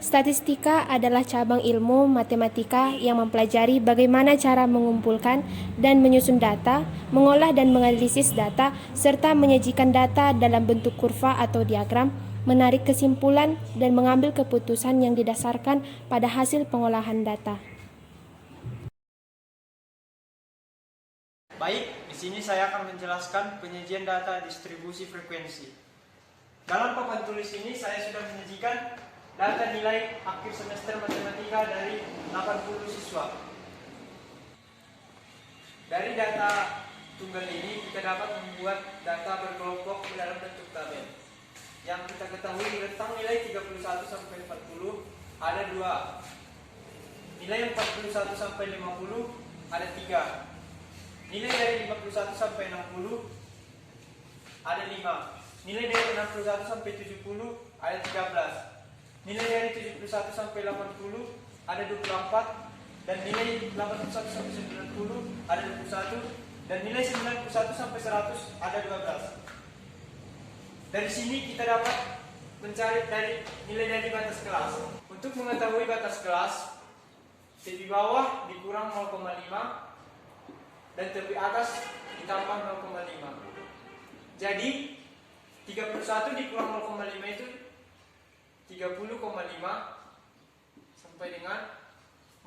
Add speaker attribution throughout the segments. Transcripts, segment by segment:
Speaker 1: Statistika adalah cabang ilmu matematika yang mempelajari bagaimana cara mengumpulkan dan menyusun data, mengolah dan menganalisis data, serta menyajikan data dalam bentuk kurva atau diagram, menarik kesimpulan, dan mengambil keputusan yang didasarkan pada hasil pengolahan data.
Speaker 2: Baik, di sini saya akan menjelaskan penyajian data distribusi frekuensi. Dalam papan tulis ini saya sudah menyajikan data nilai akhir semester matematika dari 80 siswa. Dari data tunggal ini kita dapat membuat data berkelompok dalam bentuk tabel. Yang kita ketahui rentang nilai 31 sampai 40 ada 2. Nilai 41 sampai 50 ada 3. Nilai dari 51 sampai 60 ada 5. Nilai dari 61 sampai 70 ada 13. Nilai dari 71 sampai 80 ada 24. Dan nilai 81 sampai 90 ada 21. Dan nilai 91 sampai 100 ada 12. Dari sini kita dapat mencari nilai dari batas kelas. Untuk mengetahui batas kelas, tepi bawah dikurang 0,5 dan tepi atas ditambah 0,5. Jadi 31 dikurang 0,5 itu 30,5 sampai dengan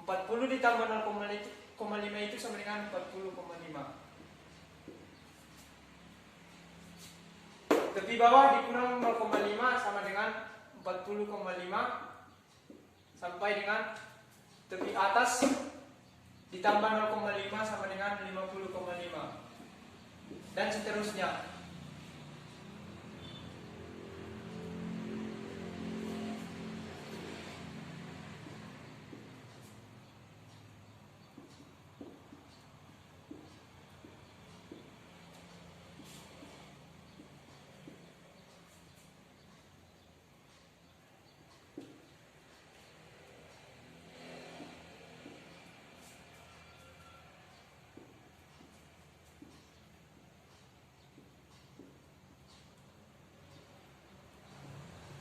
Speaker 2: 40 ditambah 0,5 itu sama dengan 40,5. Tepi bawah dikurang 0,5 sama dengan 40,5 sampai dengan tepi atas ditambah 0,5 sama dengan 50,5 dan seterusnya.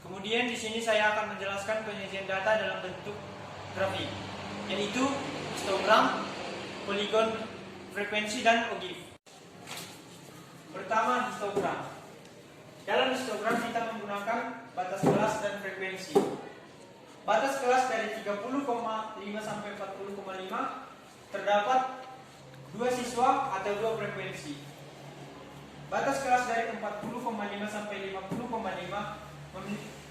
Speaker 2: Kemudian di sini saya akan menjelaskan penyajian data dalam bentuk grafik, yaitu histogram, poligon, frekuensi, dan OGIF. Pertama, histogram. Dalam histogram kita menggunakan batas kelas dan frekuensi. Batas kelas dari 30,5 sampai 40,5 terdapat 2 siswa atau 2 frekuensi. Batas kelas dari 40,5 sampai 50,5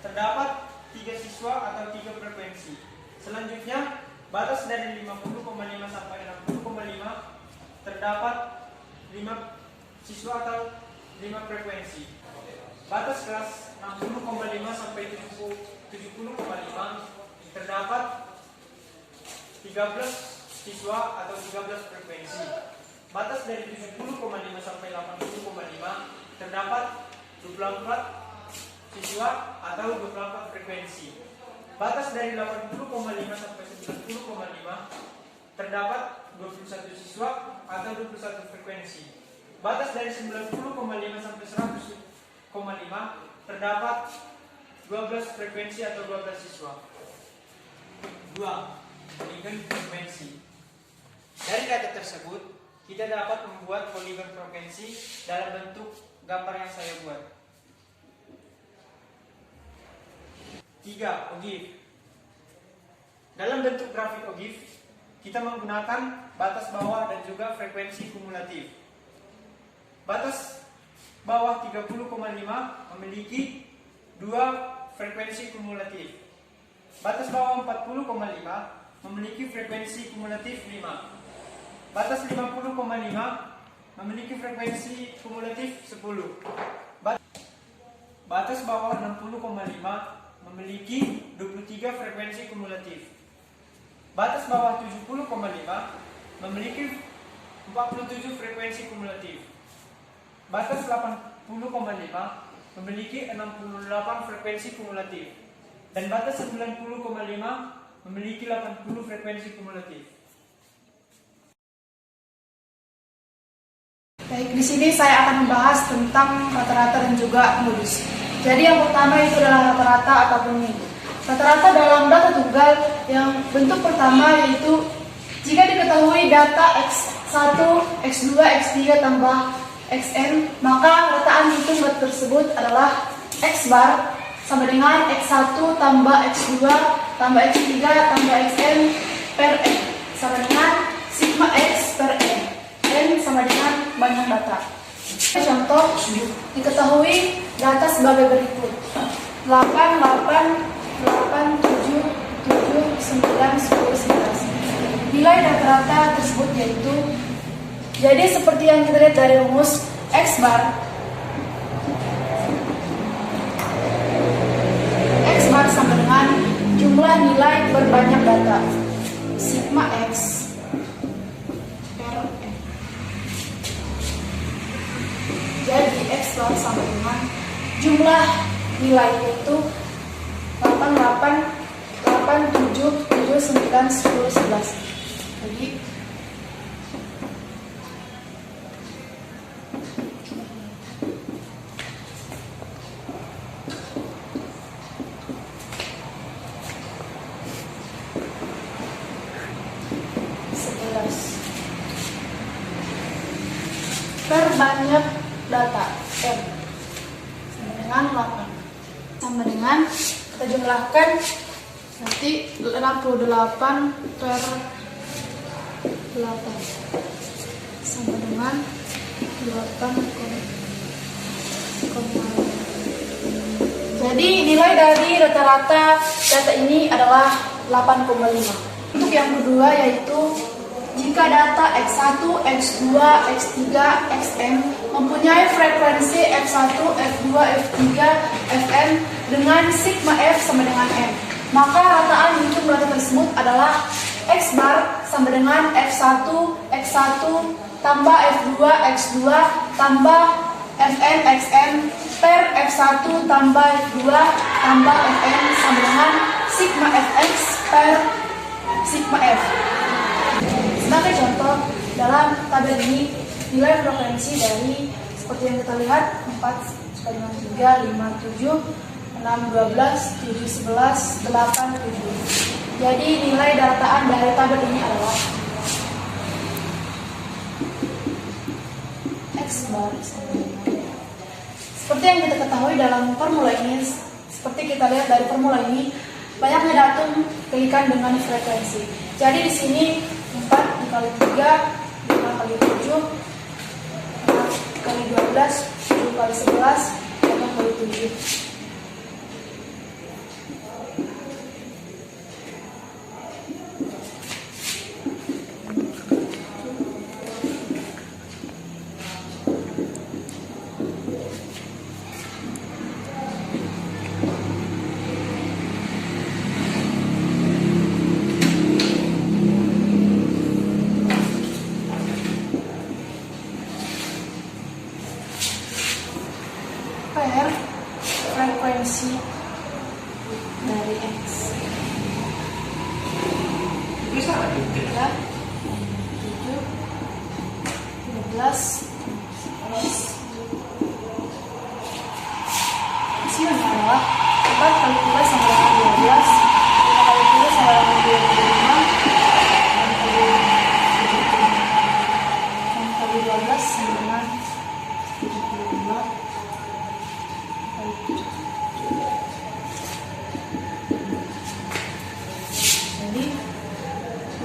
Speaker 2: terdapat 3 siswa atau 3 frekuensi. Selanjutnya, batas dari 50,5 sampai 60,5 terdapat 5 siswa atau 5 frekuensi. Batas kelas 60,5 sampai 70,5 terdapat 13 siswa atau 13 frekuensi. Batas dari 70,5 sampai 80,5 terdapat 24 siswa atau 24 frekuensi. Batas dari 80,5 sampai 90,5 terdapat 21 siswa atau 21 frekuensi. Batas dari 90,5 sampai 100,5 terdapat 12 frekuensi atau 12 siswa. 2. Poligon frekuensi. Dari data tersebut, kita dapat membuat poligon frekuensi dalam bentuk gambar yang saya buat. 3. OGIF. Dalam bentuk grafik OGIF, kita menggunakan batas bawah dan juga frekuensi kumulatif. Batas bawah 30,5 memiliki 2 frekuensi kumulatif. Batas bawah 40,5 memiliki frekuensi kumulatif 5. Batas 50,5 memiliki frekuensi kumulatif 10. Batas bawah 60,5 memiliki 23 frekuensi kumulatif. Batas bawah 70,5 memiliki 47 frekuensi kumulatif. Batas 80,5 memiliki 68 frekuensi kumulatif. Dan batas 90,5 memiliki 80 frekuensi kumulatif.
Speaker 3: Baik, di sini saya akan membahas tentang rata-rata dan juga modus. Jadi yang pertama itu adalah rata-rata ataupun mean. Rata-rata dalam data tunggal yang bentuk pertama yaitu jika diketahui data X1, X2, X3 tambah Xn, maka rataan hitung data tersebut adalah X bar sama dengan X1 tambah X2 tambah X3 tambah Xn per N sama dengan sigma X per N. N sama dengan banyak data. Contoh, diketahui data sebagai berikut. 8, 8, 8, 7, 7, 9, 10, 11. Nilai rata-rata tersebut yaitu, jadi seperti yang kita lihat dari rumus X bar sama dengan jumlah nilai berbanyak data sigma X per N. Jadi X bar sama dengan jumlah nilai yaitu 8, 8, 8, 7, 7, 9, 10, 11. Jadi per banyak data M sama dengan 8 sama dengan kita jumlahkan nanti 68 per 8 sama dengan 8,5. Jadi nilai dari rata-rata data ini adalah 8,5. Untuk yang kedua yaitu jika data X1, X2, X3, Xn mempunyai frekuensi F1, F2, F3, Fn dengan sigma F sama dengan M, maka rataan hitung data tersebut adalah X bar sama dengan F1, X1 tambah F2, X2 tambah Fn, Xn per F1 tambah F2 tambah Fn sama dengan sigma Fx per sigma F. Sebagai contoh, dalam tabel ini nilai frekuensi dari seperti yang kita lihat 4 sekali dengan 3, 5, 7, 6, 12, 7, 11, 8, 7. Jadi nilai dataan dari tabel ini adalah X bar sama dengan, seperti yang kita ketahui dalam formula ini, seperti kita lihat dari formula ini, banyaknya datum kalikan dengan frekuensi. Jadi di sini 4 dikali 3, 5 kali 7, 6 kali 12, 7 kali 11, 8 kali 7. Per frekuensi dari X. Bisa 3, 7, 12, 11. Sini adalah 4 kali 3 sama dengan 12, 5 kali 3 sama dengan 25, 6 kali 12 sama dengan 72. Jadi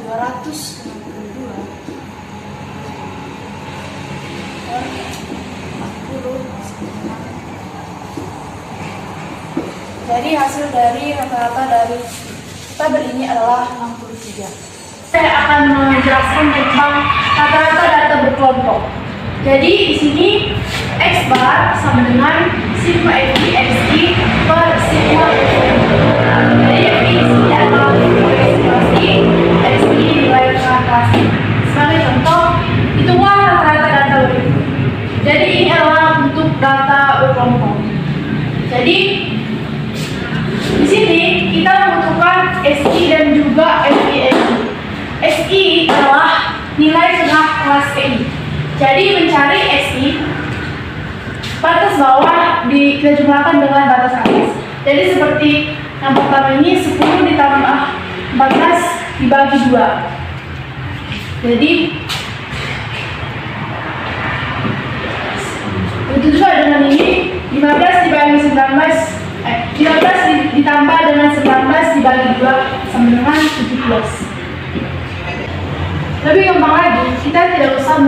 Speaker 3: 262 per 40. Jadi hasil dari rata-rata dari tabel ini adalah 63. Saya akan menjelaskan tentang rata-rata data berkelompok. Jadi di sini X bar sama dengan sigma X per sigma X. Jadi ini adalah nilai estimasi, X ini nilai kalkulasi. Sebagai contoh, hitunglah rata-rata data berikut. Jadi ini adalah bentuk data berkelompok. Jadi di sini kita membutuhkan SI dan juga FI. SI adalah nilai tengah kelas PI. Jadi mencari SI, batas bawah kita jumlahkan dengan batas atas. Jadi seperti Yang pertama ini 10 ditambah 14 dibagi 2. Jadi itu juga dengan ini 15 dibagi 15 ditambah dengan 19 dibagi 2 sama dengan 17. Lebih gampang lagi, kita tidak usah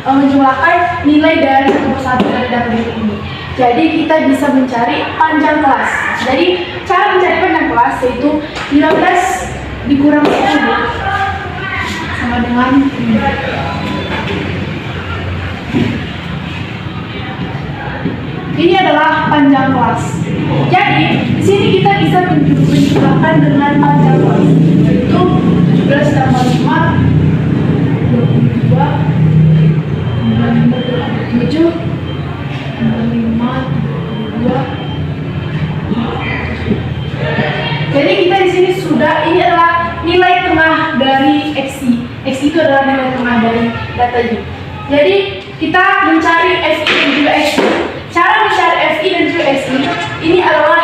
Speaker 3: menjumlahkan nilai dari satu persatu dari data berikut ini. Jadi kita bisa mencari panjang kelas. Jadi cara mencari panjang kelas yaitu 15 dikurang 10 sama dengan ini. Ini adalah panjang kelas. Jadi di sini kita bisa menjumlahkan dengan panjang kelas yaitu 17 tambah 5 22 7 5 22. Jadi kita di sini ini adalah nilai tengah dari XI. XI itu adalah nilai tengah dari data ini. Jadi kita mencari FI dan juga XI. Cara mencari FI dan juga XI ini adalah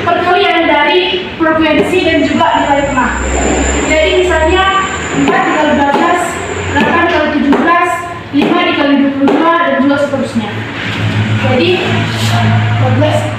Speaker 3: perkalian dari frekuensi dan juga nilai tengah. Jadi misalnya 4 dikali 12, 8 dikali 17, 5 dikali 22 dan juga seterusnya. Jadi 14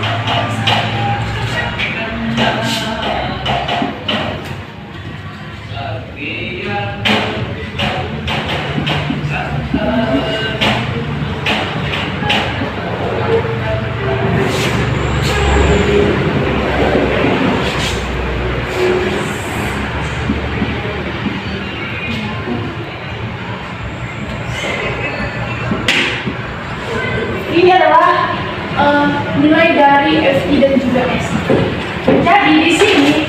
Speaker 3: ini adalah nilai dari FI dan juga XI. Jadi di sini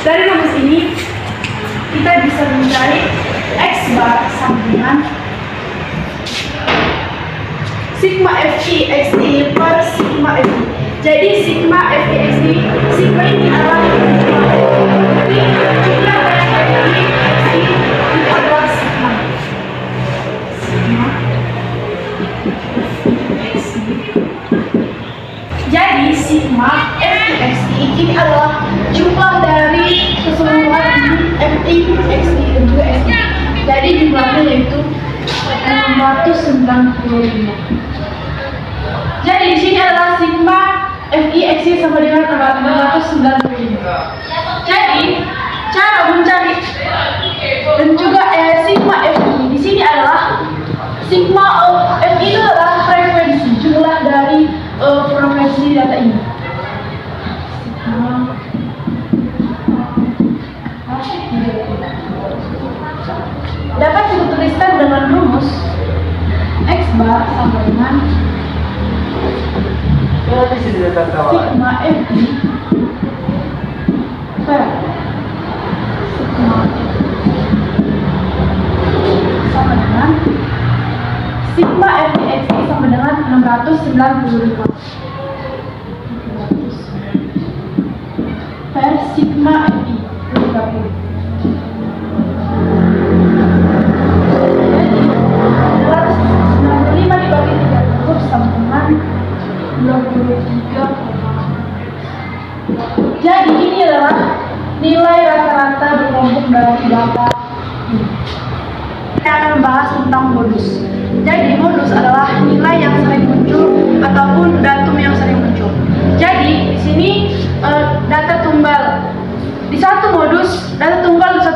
Speaker 3: dari rumus ini kita bisa mencari X bar sama dengan sigma FI XI per sigma FI. Jadi sigma FI XI, sigma ini adalah jadi jumlah dari FI XI itu adalah sigma. Jadi sigma FI ini adalah jumlah dari keseluruhan FI, XI dan juga SI. Jadi jumlahnya yaitu 695. Jadi di sini adalah sigma FI, XI sama dengan 695. Jadi cara mencari dan juga sigma FI di sini adalah sigma FI itu adalah frekuensi jumlah dari frekuensi data ini. Dapat dituliskan dengan rumus X bar sama dengan sigma FI per sigma sama dengan sigma FI XI sama dengan 695 per sigma FI 30. Jadi 695 dibagi 30 sama dengan 23. Jadi ini adalah nilai rata-rata berkelompok dari data ini. Kita akan membahas tentang modus. Jadi modus adalah nilai yang sering muncul ataupun datum yang sering muncul. Jadi di sini data tunggal di satu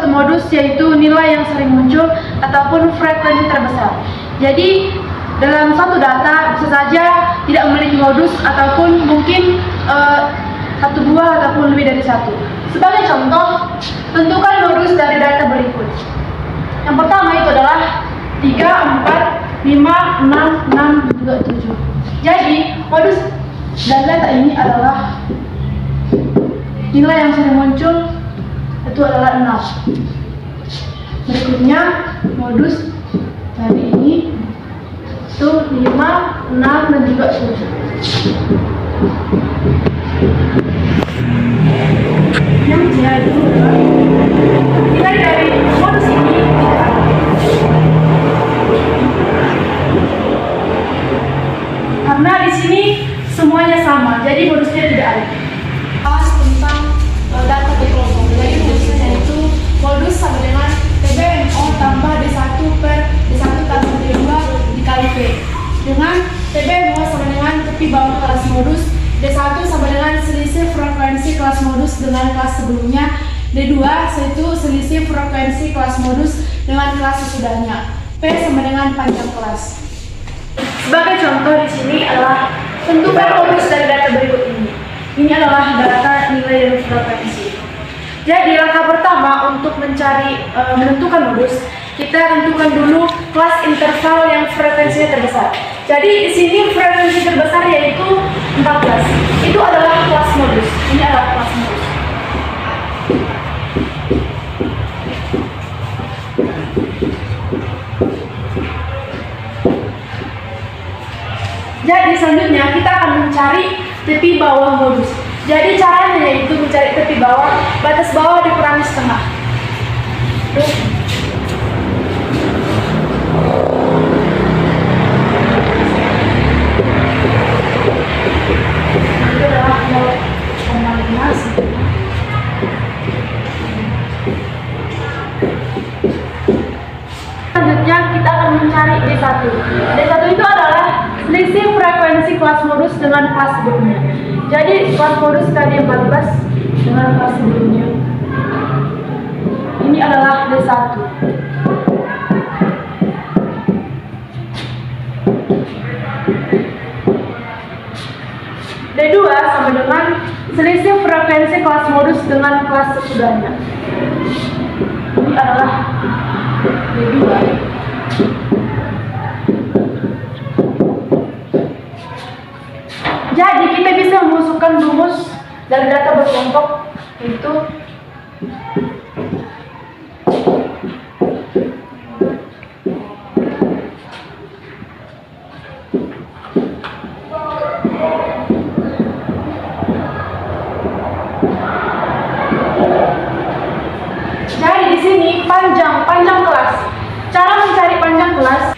Speaker 3: modus yaitu nilai yang sering muncul ataupun frekuensi terbesar. Jadi dalam satu data bisa saja tidak memiliki modus ataupun mungkin satu buah ataupun lebih dari satu. Sebagai contoh, tentukan modus dari data berikut. Yang pertama itu adalah 3, 4, 5, 6, 6, juga 7. Jadi modus dari data ini adalah nilai yang sering muncul itu adalah 6. Berikutnya modus dari ini itu 5, 6, dan juga 7. Yang jadi nilai dari modus ini tidak ada. Karena di sini semuanya sama, jadi modusnya tidak ada. sama dengan TBMO tambah D1 per D1 tambah D2 dikali P. Dengan TBMO sama dengan tepi bawah kelas modus, D1 sama dengan selisih frekuensi kelas modus dengan kelas sebelumnya, D2 yaitu selisih frekuensi kelas modus dengan kelas sesudahnya, P sama dengan panjang kelas. Sebagai contoh di sini adalah tentukan modus dari data berikut ini. Ini adalah data nilai dan frekuensi. Jadi langkah pertama untuk menentukan modus, kita tentukan dulu kelas interval yang frekuensinya terbesar. Jadi di sini frekuensi terbesar yaitu 14. Itu adalah kelas modus. Ini adalah kelas modus. Jadi selanjutnya kita akan mencari tepi bawah modus. Jadi caranya yaitu mencari tepi bawah, batas bawah dikurangi setengah. Itu adalah 0,5. Selanjutnya kita akan mencari D1. D1 itu adalah selisih frekuensi kelas modus dengan kelas sebelumnya. Jadi kelas modus tadi 14 dengan kelas sebelumnya. Ini adalah D1. D2 sama dengan selisih frekuensi kelas modus dengan kelas sesudahnya. Ini adalah D2. Jadi kita bisa memasukkan rumus dari data berkelompok itu jadi di sini panjang kelas. Cara mencari panjang kelas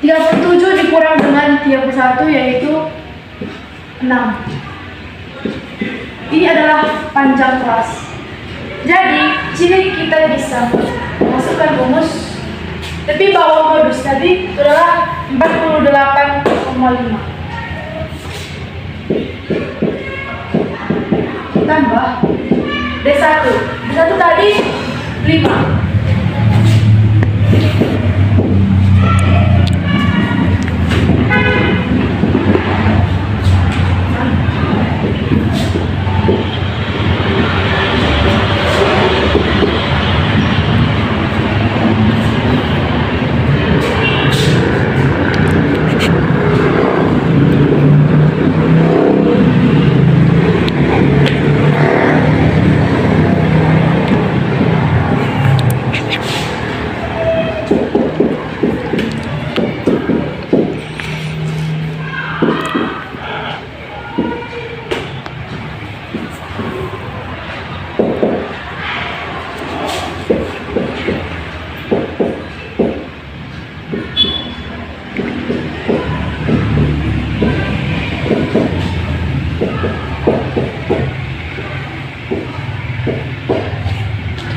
Speaker 3: 37 dikurang dengan 31 yaitu 6. Ini adalah panjang kelas. Jadi, sini kita bisa masukkan rumus tepi bawah modus tadi adalah 48,5 tambah D1. D1 tadi 5.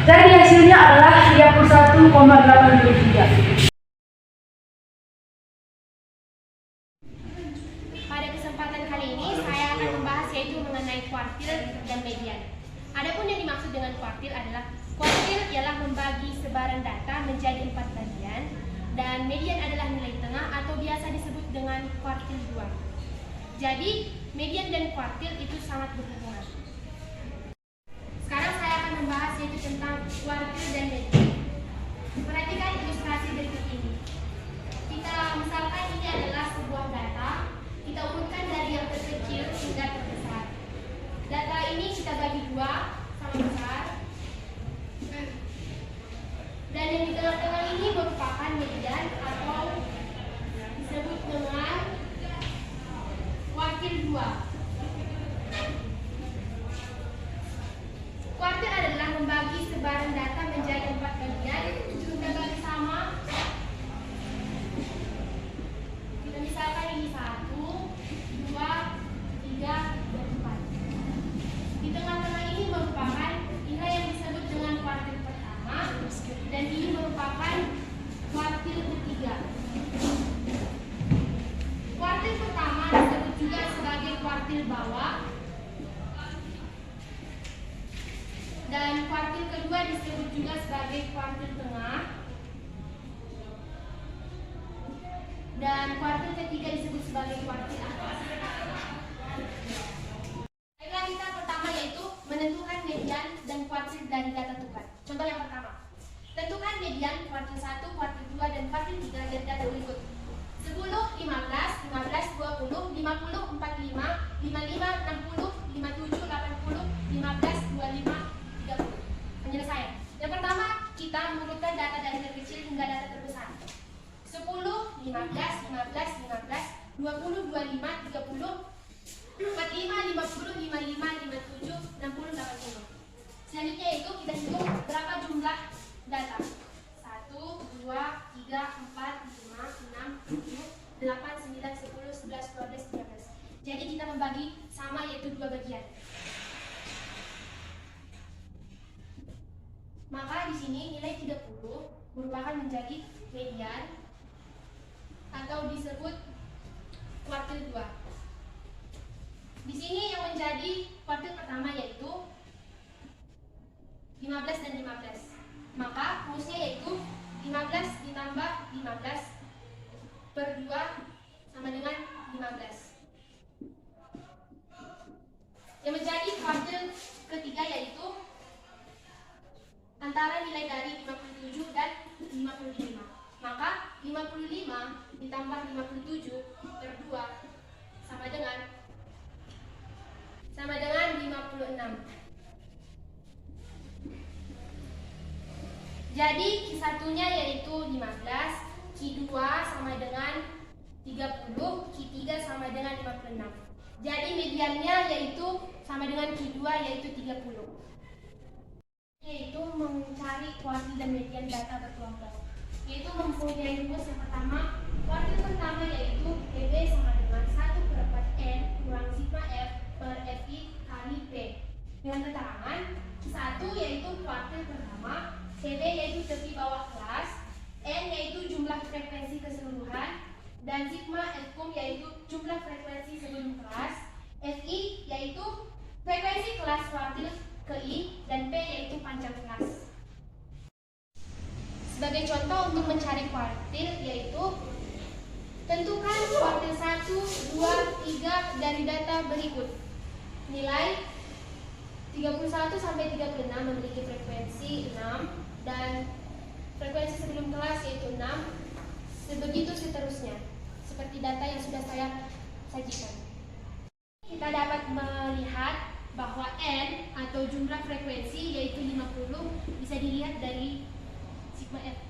Speaker 3: Jadi hasilnya adalah 31,83.
Speaker 1: Pada kesempatan kali ini saya akan membahas yaitu mengenai kuartil dan median. Adapun yang dimaksud dengan kuartil adalah kuartil ialah membagi sebaran data menjadi 4 bagian dan median adalah nilai tengah atau biasa disebut dengan kuartil 2. Jadi median dan kuartil itu sangat berhubungan. Sekarang saya akan membahas yaitu tentang kuartil dan median. Perhatikan ilustrasi berikut ini. Misalkan ini adalah sebuah data, kita urutkan dari yang terkecil hingga terbesar. Data ini kita bagi dua, sama besar. Dan yang di tengah-tengah ini merupakan median atau disebut dengan kuartil 2. Kuartil adalah membagi sebaran data menjadi 4 bagian. Kita bagi sama. Kita misalkan ini 1, 2, 3, dan 4. Di tengah-tengah ini merupakan nilai yang disebut dengan kuartil pertama kuartil bawah. Dan kuartil kedua disebut juga sebagai kuartil tengah. Dan kuartil ketiga disebut sebagai kuartil atas. Baiklah, kita pertama yaitu menentukan median dan kuartil dari data tukar. Contoh yang pertama. Tentukan median kuartil 1, kuartil 2, dan kuartil 3 dari data berikut. 10, 15, 15, 20, 50, 45, 55, 60, 57, 80, 15, 25, 30. Penyelesaian. Yang pertama, kita mengurutkan data dari terkecil hingga data terbesar. 10, 15, 15, 15, 20, 25, 30, 45, 50, 55, 57, 60, 80. Selanjutnya itu kita hitung berapa jumlah data. 1, 2, 3, 4, 5, 6, 7, 8, 9, 10, 11, 12, 13. Jadi kita membagi sama yaitu dua bagian. Maka di sini nilai 30 merupakan menjadi median atau disebut kuartil 2. Di sini yang menjadi kuartil pertama yaitu 15 dan 15. Maka rumusnya yaitu 15 ditambah 15 per 2 sama dengan 15. Yang menjadi kuartil ketiga yaitu antara nilai dari 57 dan 55. Maka 55 ditambah 57 per 2 sama dengan 56. Jadi Q1-nya yaitu 15, Q2 sama dengan 30, Q3 sama dengan 56. Jadi mediannya yaitu sama dengan Q2 yaitu 30. Yaitu mencari kuartil dan median data berkelompok. Yaitu mempunyai rumus yang pertama, kuartil pertama yaitu PB sama dengan 1/4N kurang sigma F per FI kali P. Dengan keterangan, satu yaitu kuartil pertama, CB yaitu tepi bawah kelas, N yaitu jumlah frekuensi keseluruhan, dan sigma Fkum yaitu jumlah frekuensi sebelum kelas, Fi yaitu frekuensi kelas kuartil ke I, dan P yaitu panjang kelas. Sebagai contoh untuk mencari kuartil yaitu tentukan kuartil 1, 2, 3 dari data berikut. Nilai 31 sampai 36 memiliki frekuensi 6 dan frekuensi sebelum kelas yaitu 6. Sebegitu seterusnya, seperti data yang sudah saya sajikan. Kita dapat melihat bahwa N atau jumlah frekuensi yaitu 50 bisa dilihat dari sigma F.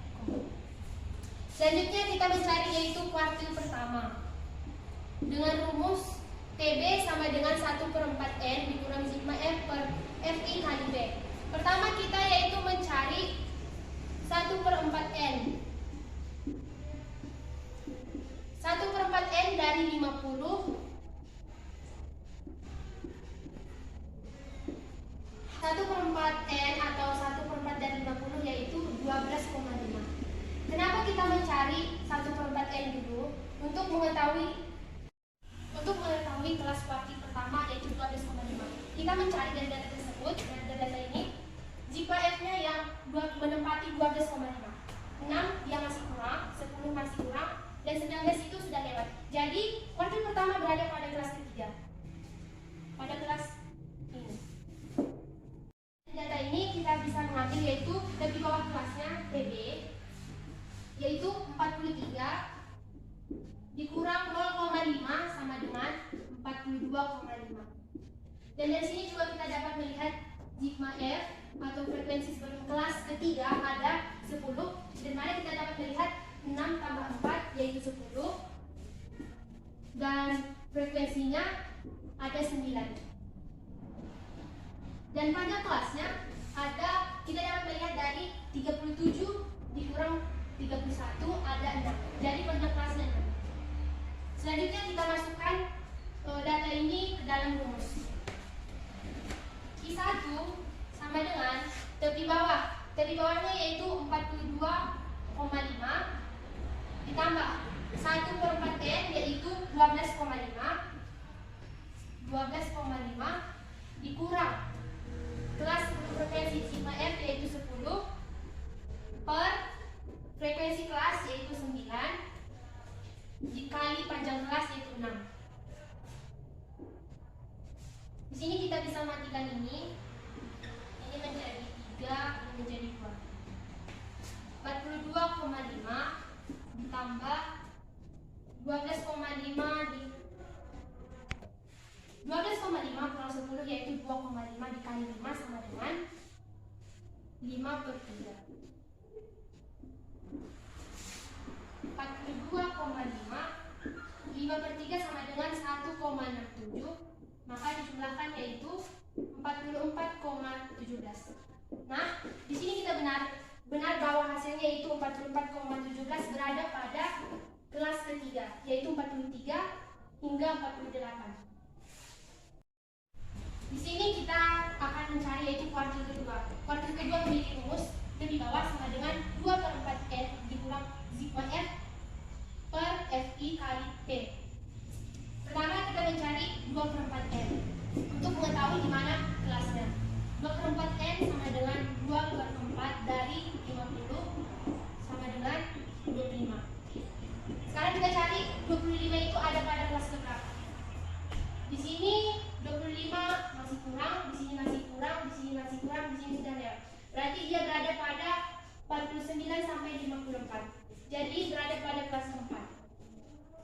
Speaker 1: Selanjutnya kita mencari yaitu kuartil pertama dengan rumus TB sama dengan 1/4N dikurang sigma F per Fi kali B. Pertama kita yaitu mencari 1/4N. 1/4N dari 50. 1/4N atau 1/4 dari 50 yaitu 12,5. Kenapa kita mencari 1/4N dulu? Untuk mengetahui kelas kuartil pertama yaitu 12,5. Kita mencari dari data tersebut, dari data ini, jika F-nya yang menempati 12,5. 6 dia masih kurang, 10 masih kurang, dan 19 itu sudah lewat. Jadi kuartil pertama berada pada kelas ketiga. Pada kelas ini. Data ini kita bisa mengambil yaitu dari bawah kelasnya TB yaitu 43 dikurang 0,5 sama dengan 42,5. Dan dari sini juga kita dapat melihat sigma F atau frekuensi sebelum kelas ketiga ada 10, dan mana kita dapat melihat 6 tambah 4 yaitu 10, dan frekuensinya ada 9. Dan pada kelasnya ada, kita dapat melihat dari 37 dikurang 31 ada 6. Jadi pada kelasnya 6. Selanjutnya kita masukkan data ini ke dalam rumus. Q1 sama dengan tepi bawah. Tepi bawahnya yaitu 42,5 ditambah 1/4N yaitu 12,5 12,5 dikurang kelas frekuensi sigma F yaitu 10 per frekuensi kelas yaitu 9 dikali panjang kelas yaitu 6. Di sini kita bisa matikan ini menjadi 3, ini menjadi 2. 42,5 ditambah 12,5 kurang 10 yaitu 2,5 dikali 5 sama dengan 5/3. 42,5 5/3 sama dengan 1,67, maka dijumlahkan yaitu 44,17. Nah, di sini kita benar bahwa hasilnya yaitu 44,17 berada pada kelas ketiga, yaitu 43 hingga 48. Di sini kita akan mencari yaitu kuartil kedua. Kuartil kedua memiliki rumus lebih bawah sama dengan 2/4 N dikurang sigma F per Fi kali P. Pertama kita mencari 2/4 N. Untuk mengetahui di mana kelasnya, 2/4 N sama dengan 2/4 dari 50 sama dengan 25. Sekarang kita cari 25 itu ada pada kelas keberapa. Di sini 25 masih kurang, di sini masih kurang, di sini masih kurang, di sini sudah lewat. Berarti dia berada pada 49 sampai 54. Jadi berada pada kelas keempat.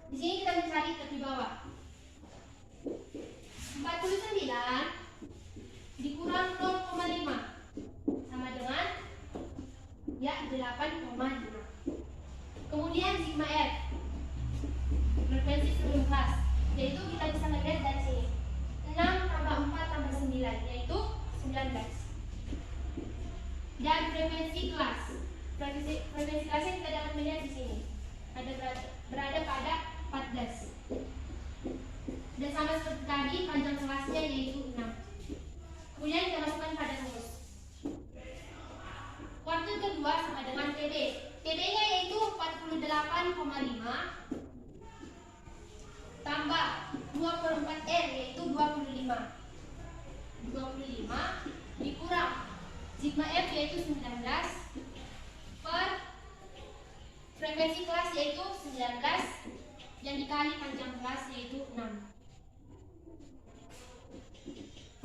Speaker 1: Di sini kita mencari tepi bawah. 49 dikurang 0,5 sama dengan ya 8,5. Kemudian sigma F frekuensi sebelum kelas, yaitu kita bisa melihat dari sini 6 tambah 4 tambah 9 yaitu 19. Dan frekuensi kelas kelasnya kita dapat melihat di sini berada pada 14. Dan sama seperti tadi panjang kelasnya yaitu 6. Kemudian kita masukkan pada rumus. Kuartil kedua sama dengan TB. TB-nya yaitu 48,5 tambah 2/4 N yaitu 25. 25 dikurang sigma F yaitu 19 per frekuensi kelas yaitu 19 yang dikali panjang kelas yaitu 6.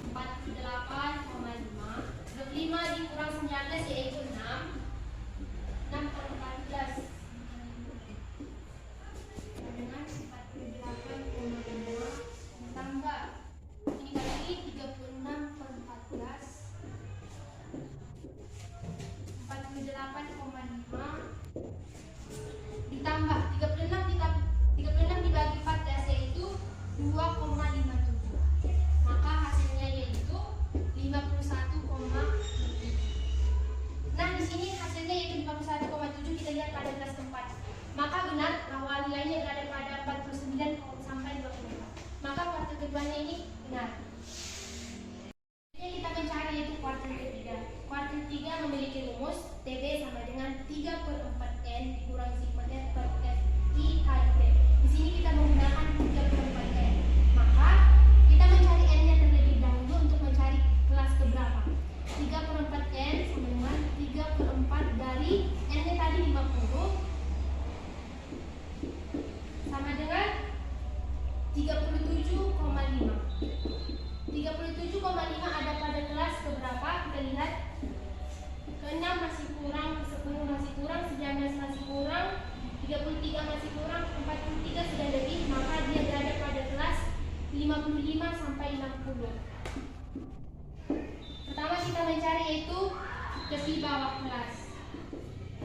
Speaker 1: 48,5 5 dikurang 19 yaitu 6. 6/14 dengan 48,5 tambah ini kali 36/14 48,5 ditambah 36 dibagi 14 yaitu 2,57. Maka hasilnya yaitu 51,7. Nah, di sini hasilnya yaitu 51,7 kita lihat pada kelas keempat. Maka benar bahwa nilainya berada pada 49 sampai 24. Maka kuartil keduanya ini benar. Ini kita mencari yaitu kuartil ketiga. Kuartil 3 memiliki rumus TB sama dengan 3/4 N dikurang sigma F per Fi kali P. Di sini kita menggunakan 3/4 N. Maka kita mencari N-nya terlebih dahulu untuk mencari kelas keberapa. 3/4 N sama dengan 3/4 dari N-nya tadi 50 sama dengan 37,5. 37,5 ada pada kelas keberapa? Kita lihat. Ke-6 masih kurang, ke-10 masih kurang, 19 masih kurang, 33 masih kurang, 43 sudah lebih, maka dia berada pada kelas 55 sampai 60. Pertama kita mencari yaitu tepi bawah kelas.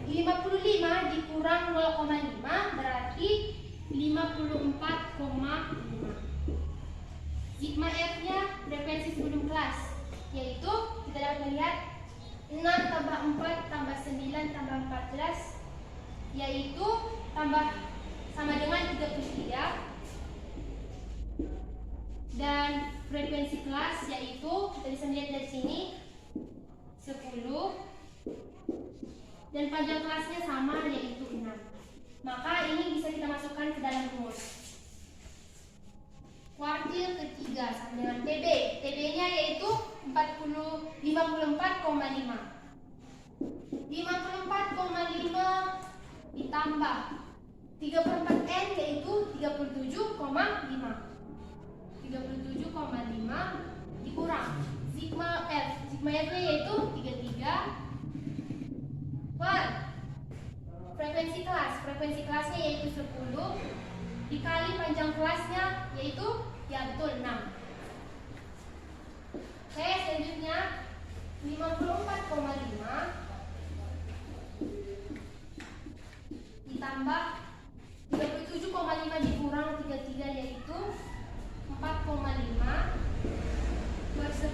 Speaker 1: 55 dikurang 0,5 berarti 54,5. Sigma F-nya frekuensi sebelum kelas, yaitu kita dapat melihat 6 tambah 4 tambah 9 tambah 14 yaitu tambah sama dengan 33. Dan frekuensi kelas yaitu kita bisa melihat dari sini 10 dan panjang kelasnya sama yaitu 6. Maka ini bisa kita masukkan ke dalam rumus. Kuartil ketiga sama dengan TB. TB-nya yaitu 54,5. 54,5 ditambah 34N yaitu 37,5. 37,5 dikurang sigma F. Sigma F-nya yaitu 33 per frekuensi kelas. Frekuensi kelasnya yaitu 10 dikali panjang kelasnya yaitu ya betul 6. Oke, selanjutnya 54,5 ditambah 37,5 dikurang 33 yaitu 4,5 per 10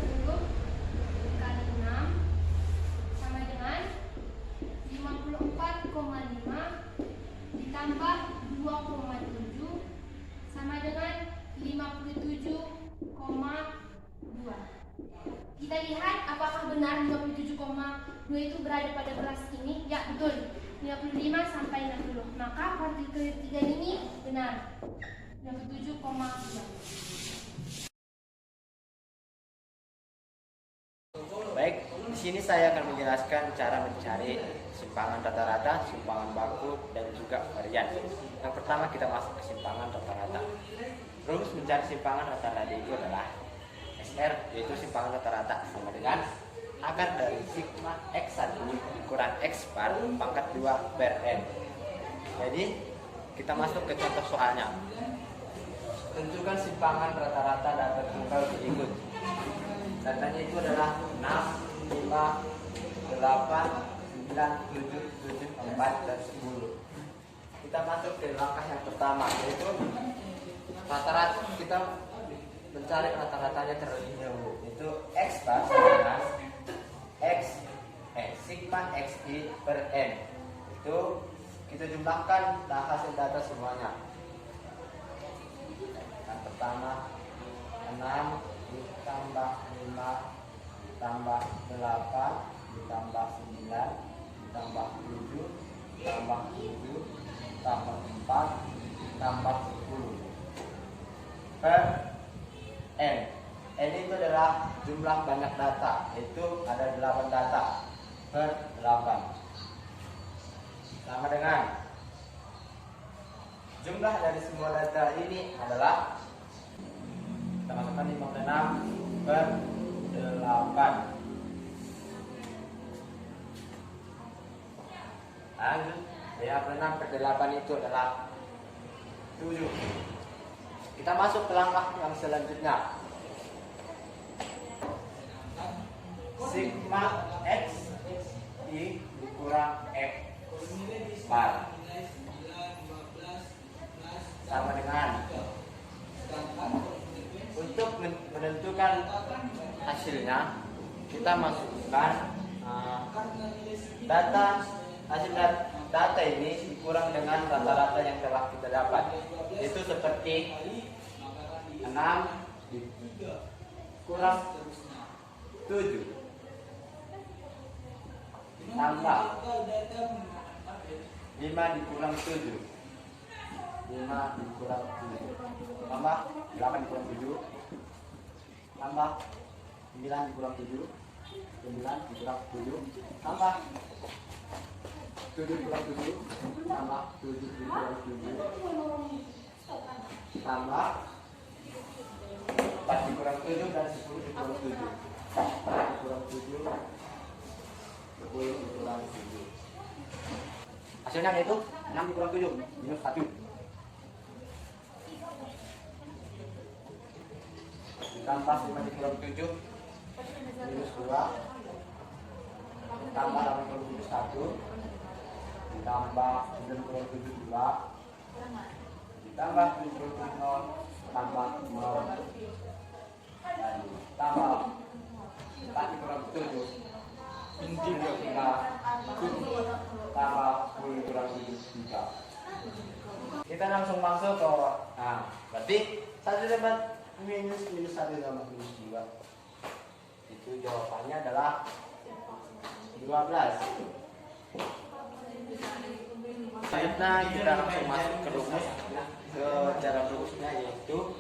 Speaker 1: dikali 6 sama dengan 54,5 ditambah 2,7 sama dengan 57,2. Kita lihat apakah benar 57,2 itu berada pada kelas ini? Ya, betul. 55 sampai 60. Maka partikel ketiga ini benar. 57,2.
Speaker 4: Baik, di sini saya akan menjelaskan cara mencari simpangan rata-rata, simpangan baku, dan juga varian. Yang pertama kita masuk ke simpangan rata-rata. Rumus mencari simpangan rata-rata itu adalah SR, yaitu simpangan rata-rata sama dengan akar dari sigma X1 kurang X bar pangkat 2 per N. Jadi kita masuk ke contoh soalnya. Tentukan simpangan rata-rata data tunggal berikut. Datanya itu adalah 6, 5, 8, 9, 7, 4, dan 10. Kita masuk ke langkah yang pertama, yaitu rata-rata. Kita mencari rata-ratanya terlebih dahulu. Itu X bar sama dengan sigma XI per N. Itu kita jumlahkan hasil data semuanya. Yang pertama 6 ditambah 5 ditambah 8 ditambah 9 ditambah 7 ditambah 7 ditambah 4 ditambah 10 per N. N itu adalah jumlah banyak data, yaitu ada 8 data per 8 sama dengan jumlah dari semua data ini adalah kita masukkan 56 per 8. Lanjut, 56 per 8 itu adalah 7. Kita masuk ke langkah yang selanjutnya. Sigma X I dikurang X bar sama dengan, untuk menentukan hasilnya kita masukkan data ini dikurang dengan rata-rata yang telah kita dapat, itu seperti 6 kurang 7 tambah 5 dikurang 7, 5 dikurang 7 tambah 8 dikurang 7 tambah 9 dikurang 7, 9 dikurang 7 tambah 7 dikurang 7 tambah 7 dikurang 7 tambah 4 dikurang 7 dan 10 dikurang 7, 4 dikurang 7, 10 dikurang 7. Hasilnya yaitu 6 dikurang 7 minus 1. Ditambah 5 dikurang 7 minus 2. Ditambah 8 dikurang 7 1. Ditambah 9 dikurang 7 2. Ditambah 7 dikurang 7 0. Tambah 0. Dan tambah 4 dikurang 7 tambah 10 kurang 3. Kita langsung masuk ke berarti 1 dapat minus 1 tambah minus 2. Itu jawabannya adalah 12. Selanjutnya kita langsung masuk ke rumus, ke cara rumusnya, yaitu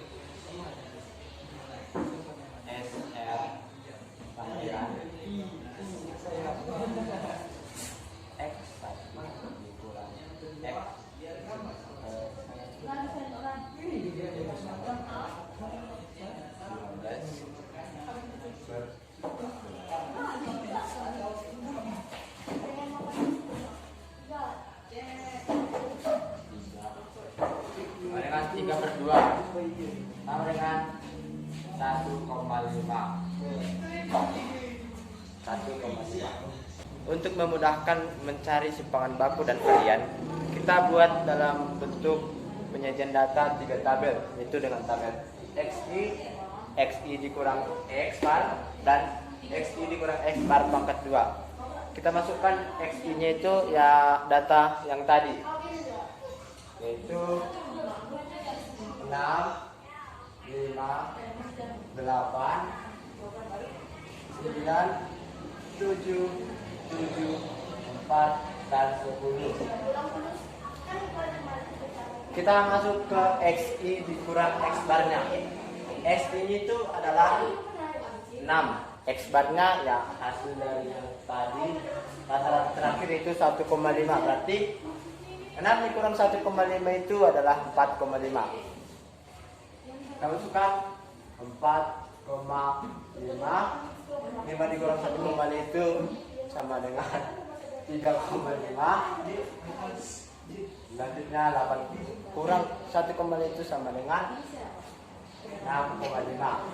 Speaker 4: Untuk memudahkan mencari simpangan baku dan varian, kita buat dalam bentuk penyajian data 3 tabel, yaitu dengan tabel XI dikurang X bar dan XI dikurang X bar pangkat 2. Kita masukkan XI nya itu ya data yang tadi, yaitu 6, 5, 8, 9, 7, 4, dan 10. Kita masuk ke XI dikurang X barnya. XI itu adalah 6. X barnya ya hasil dari yang tadi. Rata-rata terakhir itu 1,5. Berarti 6 dikurang 1,5 itu adalah 4,5. Kita masukkan 4,5. 5 dikurang 1,5 itu sama dengan 3,5. Selanjutnya 8 kurang 1,5 itu sama dengan 6,5.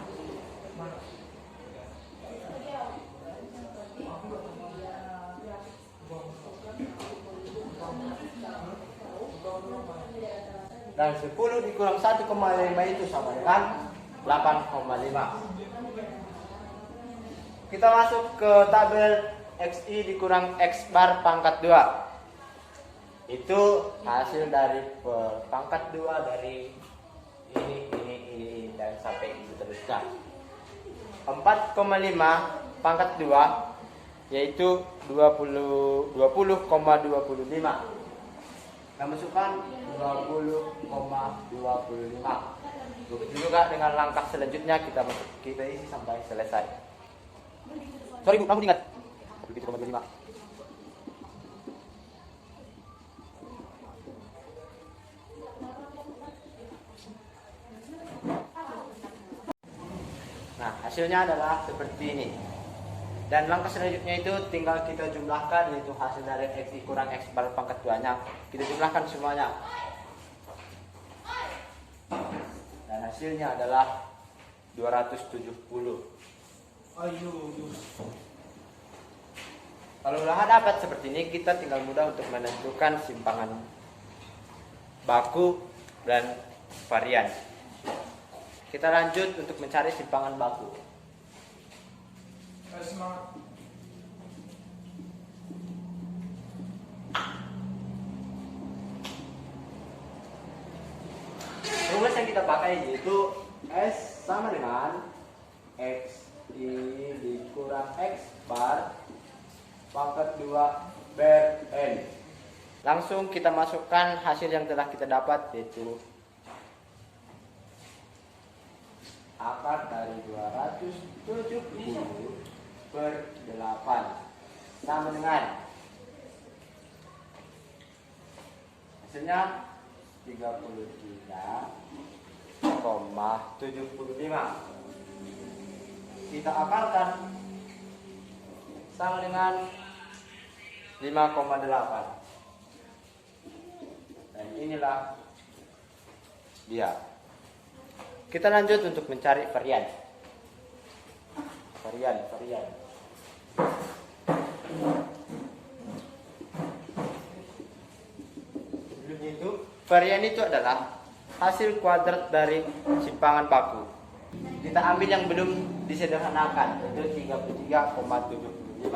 Speaker 4: Dan 10 dikurang 1,5 itu sama dengan 8,5. Kita masuk ke tabel XI dikurang X bar pangkat 2. Itu hasil dari pangkat 2 dari ini dan sampai seterusnya. 4,5 pangkat 2 yaitu 20,25. Kita masukkan 20,25. Begitu juga dengan langkah selanjutnya kita isi sampai selesai. Sorry Bu, kamu ingat 20,25. Nah, hasilnya adalah seperti ini. Dan langkah selanjutnya itu tinggal kita jumlahkan, yaitu hasil dari XI kurang X bar pangkat 2-nya. Kita jumlahkan semuanya. Dan hasilnya adalah 270. Kalau udah dapat seperti ini, kita tinggal mudah untuk menentukan simpangan baku dan varian. Kita lanjut untuk mencari simpangan baku. Rumus yang kita pakai yaitu S sama dengan XI dikurang X bar pangkat 2 bar N. Langsung kita masukkan hasil yang telah kita dapat, yaitu akar dari 270 per 8 sama dengan hasilnya 33,75. Kita akarkan sama dengan 5,8. Dan inilah dia. Kita lanjut untuk mencari varian. Varian itu adalah hasil kuadrat dari simpangan baku. Kita ambil yang belum disederhanakan, yaitu 33,75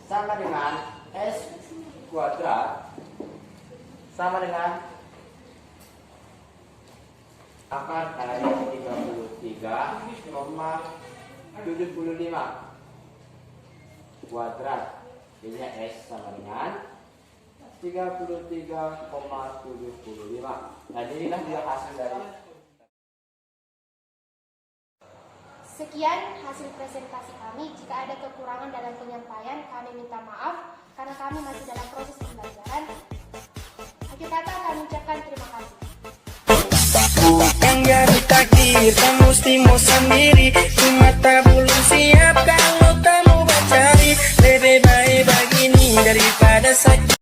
Speaker 4: sama dengan S kuadrat sama dengan akar dari 33,75 kuadrat. Jadinya S sama dengan 33,75. Dan inilah dia hasil dari.
Speaker 1: Sekian hasil presentasi kami. Jika ada kekurangan dalam penyampaian, kami minta maaf karena kami masih dalam proses pembelajaran. Akhir kata kami ucapkan terima kasih.
Speaker 5: Bukan jadi takdir, kamu mesti mau sendiri. Cuma tak belum siap kalau kamu mencari. Lebih baik begini daripada sakit.